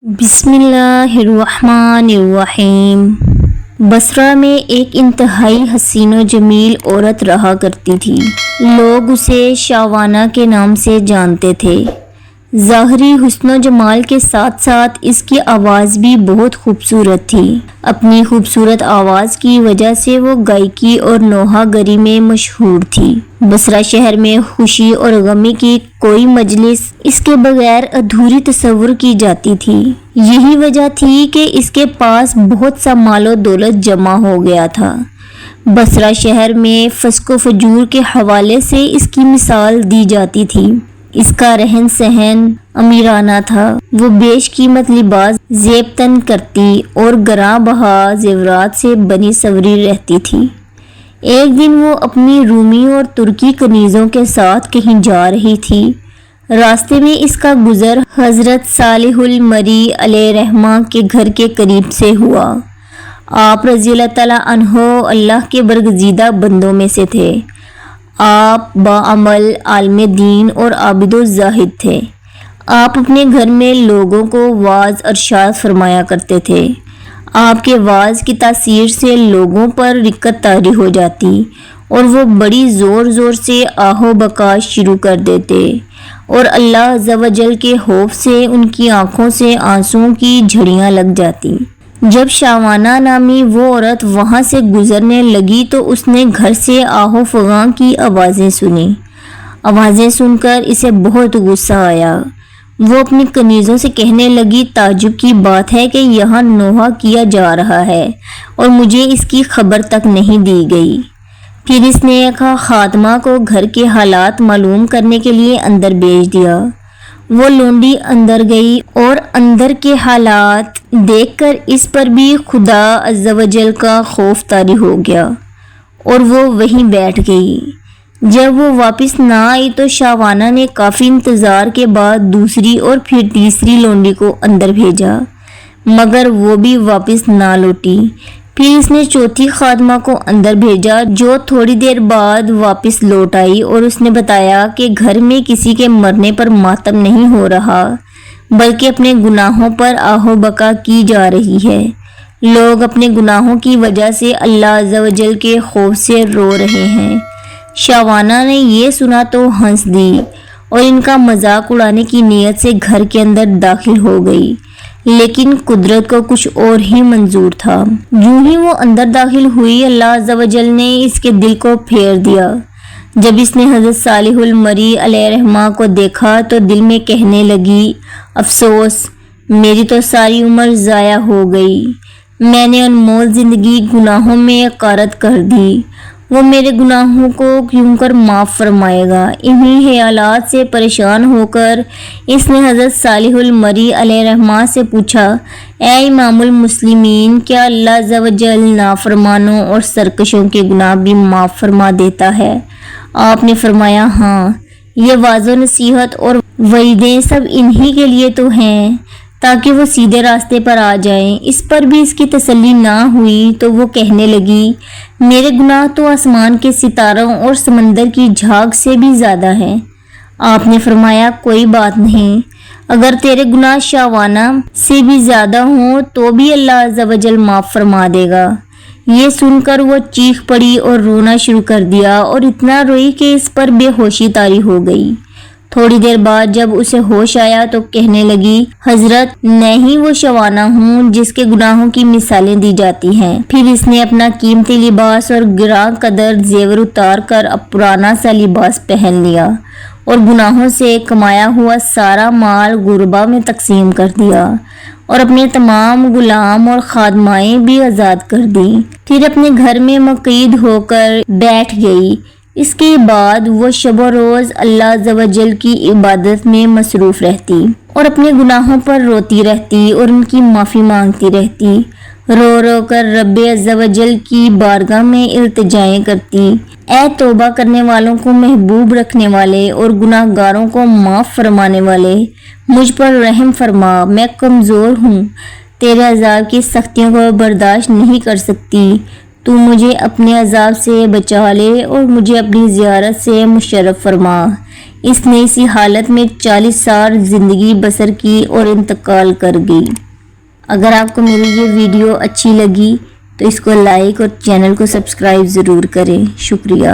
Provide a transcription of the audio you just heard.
بسم اللہ الرحمن الرحیم۔ بصرہ میں ایک انتہائی حسین و جمیل عورت رہا کرتی تھی۔ لوگ اسے شاوانہ کے نام سے جانتے تھے۔ ظاہری حسن و جمال کے ساتھ ساتھ اس کی آواز بھی بہت خوبصورت تھی۔ اپنی خوبصورت آواز کی وجہ سے وہ گائیکی اور نوحہ گری میں مشہور تھی۔ بصرہ شہر میں خوشی اور غمی کی کوئی مجلس اس کے بغیر ادھوری تصور کی جاتی تھی۔ یہی وجہ تھی کہ اس کے پاس بہت سا مال و دولت جمع ہو گیا تھا۔ بصرہ شہر میں فسق و فجور کے حوالے سے اس کی مثال دی جاتی تھی۔ اس کا رہن سہن امیرانہ تھا۔ وہ بیش قیمت لباس زیب تن کرتی اور گراں بہا زیورات سے بنی سوری رہتی تھی۔ ایک دن وہ اپنی رومی اور ترکی کنیزوں کے ساتھ کہیں جا رہی تھی۔ راستے میں اس کا گزر حضرت صالح المری علیہ رحمہ کے گھر کے قریب سے ہوا۔ آپ رضی اللہ تعالیٰ عنہ اللہ کے برگزیدہ بندوں میں سے تھے۔ آپ باعمل عالم دین اور عابد و زاہد تھے۔ آپ اپنے گھر میں لوگوں کو واعظ ارشاد فرمایا کرتے تھے۔ آپ کے واعظ کی تاثیر سے لوگوں پر رقت طاری ہو جاتی اور وہ بڑی زور زور سے آہ و بکا شروع کر دیتے اور اللہ عز و جل کے خوف سے ان کی آنکھوں سے آنسوؤں کی جھڑیاں لگ جاتی۔ جب شاوانہ نامی وہ عورت وہاں سے گزرنے لگی تو اس نے گھر سے آہ و فغاں کی آوازیں سنی۔ آوازیں سن کر اسے بہت غصہ آیا۔ وہ اپنی کنیزوں سے کہنے لگی، تعجب کی بات ہے کہ یہاں نوحہ کیا جا رہا ہے اور مجھے اس کی خبر تک نہیں دی گئی۔ پھر اس نے ایک خادمہ کو گھر کے حالات معلوم کرنے کے لیے اندر بھیج دیا۔ وہ لونڈی اندر گئی اور اندر کے حالات دیکھ کر اس پر بھی خدا عز و جل کا خوف طاری ہو گیا اور وہ وہیں بیٹھ گئی۔ جب وہ واپس نہ آئی تو شاوانہ نے کافی انتظار کے بعد دوسری اور پھر تیسری لونڈی کو اندر بھیجا، مگر وہ بھی واپس نہ لوٹی۔ پھر اس نے چوتھی خادمہ کو اندر بھیجا جو تھوڑی دیر بعد واپس لوٹ آئی اور اس نے بتایا کہ گھر میں کسی کے مرنے پر ماتم نہیں ہو رہا بلکہ اپنے گناہوں پر آہ و بکا کی جا رہی ہے۔ لوگ اپنے گناہوں کی وجہ سے اللہ عز و جل کے خوف سے رو رہے ہیں۔ شاوانہ نے یہ سنا تو ہنس دی اور ان کا مذاق اڑانے کی نیت سے گھر کے اندر داخل ہو گئی، لیکن قدرت کو کچھ اور ہی منظور تھا۔ یوں ہی وہ اندر داخل ہوئی، اللہ عز و جل نے اس کے دل کو پھیر دیا۔ جب اس نے حضرت صالح المری علیہ رحمہ کو دیکھا تو دل میں کہنے لگی، افسوس، میری تو ساری عمر ضائع ہو گئی۔ میں نے انمول زندگی گناہوں میں غارت کر دی۔ وہ میرے گناہوں کو کیوں کر معاف فرمائے گا؟ انہی خیالات سے پریشان ہو کر اس نے حضرت صالح المری علیہ رحمہ سے پوچھا، اے امام المسلمین، کیا اللہ عز و جل نافرمانوں اور سرکشوں کے گناہ بھی معاف فرما دیتا ہے؟ آپ نے فرمایا، ہاں، یہ واعظ و نصیحت اور وعیدیں سب انہی کے لیے تو ہیں تاکہ وہ سیدھے راستے پر آ جائیں۔ اس پر بھی اس کی تسلی نہ ہوئی تو وہ کہنے لگی، میرے گناہ تو آسمان کے ستاروں اور سمندر کی جھاگ سے بھی زیادہ ہیں۔ آپ نے فرمایا، کوئی بات نہیں، اگر تیرے گناہ شاوانہ سے بھی زیادہ ہوں تو بھی اللہ عز و جل معاف فرما دے گا۔ یہ سن کر وہ چیخ پڑی اور رونا شروع کر دیا اور اتنا روئی کہ اس پر بے ہوشی طاری ہو گئی۔ تھوڑی دیر بعد جب اسے ہوش آیا تو کہنے لگی، حضرت، میں ہی وہ شاوانہ ہوں جس کے گناہوں کی مثالیں دی جاتی ہیں۔ پھر اس نے اپنا قیمتی لباس اور گراں قدر زیور اتار کر اب پرانا سا لباس پہن لیا اور گناہوں سے کمایا ہوا سارا مال غربا میں تقسیم کر دیا اور اپنے تمام غلام اور خادمائیں بھی آزاد کر دی۔ پھر اپنے گھر میں مقید ہو کر بیٹھ گئی۔ اس کے بعد وہ شب و روز اللہ عز و جل کی عبادت میں مصروف رہتی اور اپنے گناہوں پر روتی رہتی اور ان کی معافی مانگتی رہتی، رو رو کر رب عز و جل کی بارگاہ میں التجائیں کرتی، اے توبہ کرنے والوں کو محبوب رکھنے والے اور گناہ گاروں کو معاف فرمانے والے، مجھ پر رحم فرما، میں کمزور ہوں، تیرے عذاب کی سختیوں کو برداشت نہیں کر سکتی، تو مجھے اپنے عذاب سے بچا لے اور مجھے اپنی زیارت سے مشرف فرما۔ اس نے اسی حالت میں 40 سال زندگی بسر کی اور انتقال کر گئی۔ اگر آپ کو میری یہ ویڈیو اچھی لگی تو اس کو لائک اور چینل کو سبسکرائب ضرور کریں۔ شکریہ۔